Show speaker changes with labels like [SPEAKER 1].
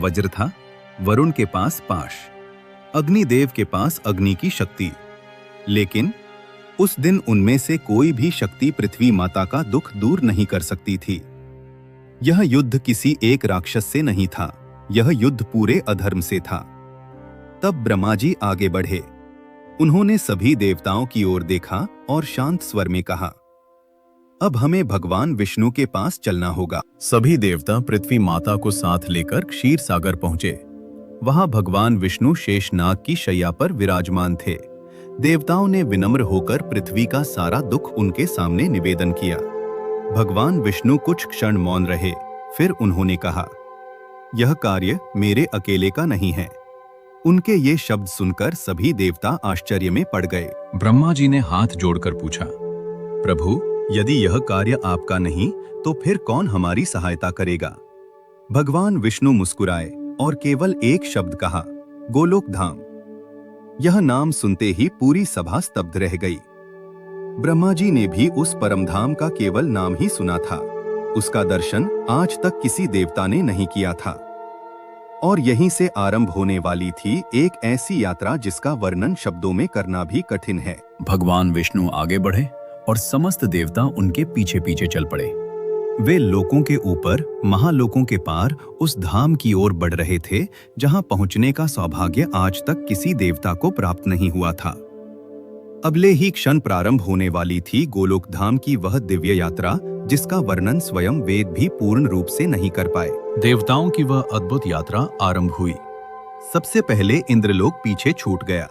[SPEAKER 1] वज्र था, वरुण के पास पाश, अग्निदेव के पास अग्नि की शक्ति। लेकिन उस दिन उनमें से कोई भी शक्ति पृथ्वी माता का दुख दूर नहीं कर सकती थी। यह युद्ध किसी एक राक्षस से नहीं था, यह युद्ध पूरे अधर्म से था। तब ब्रह्मा जी आगे बढ़े। उन्होंने सभी देवताओं की ओर देखा और शांत स्वर में कहा, अब हमें भगवान विष्णु के पास चलना होगा। सभी देवता पृथ्वी माता को साथ लेकर क्षीर सागर पहुंचे। वहां भगवान विष्णु शेषनाग की शैया पर विराजमान थे। देवताओं ने विनम्र होकर पृथ्वी का सारा दुख उनके सामने निवेदन किया। भगवान विष्णु कुछ क्षण मौन रहे, फिर उन्होंने कहा, यह कार्य मेरे अकेले का नहीं है। उनके ये शब्द सुनकर सभी देवता आश्चर्य में पड़ गए। ब्रह्मा जी ने हाथ जोड़कर पूछा, प्रभु, यदि यह कार्य आपका नहीं तो फिर कौन हमारी सहायता करेगा? भगवान विष्णु मुस्कुराए और केवल एक शब्द कहा, गोलोक धाम। यह नाम सुनते ही पूरी सभा स्तब्ध रह गई। ब्रह्मा जी ने भी उस परमधाम का केवल नाम ही सुना था। उसका दर्शन आज तक किसी देवता ने नहीं किया था। और यहीं से आरंभ होने वाली थी एक ऐसी यात्रा जिसका वर्णन शब्दों में करना भी कठिन है।
[SPEAKER 2] भगवान विष्णु आगे बढ़े और समस्त देवता उनके पीछे पीछे चल पड़े।
[SPEAKER 1] वे लोकों के ऊपर, महालोकों के पार उस धाम की ओर बढ़ रहे थे जहां पहुंचने का सौभाग्य आज तक किसी देवता को प्राप्त नहीं हुआ था। अगले ही क्षण प्रारंभ होने वाली थी गोलोक धाम की वह दिव्य यात्रा जिसका वर्णन स्वयं वेद भी पूर्ण रूप से नहीं कर पाए। देवताओं की वह अद्भुत यात्रा आरंभ हुई। सबसे पहले इंद्रलोक पीछे छूट गया।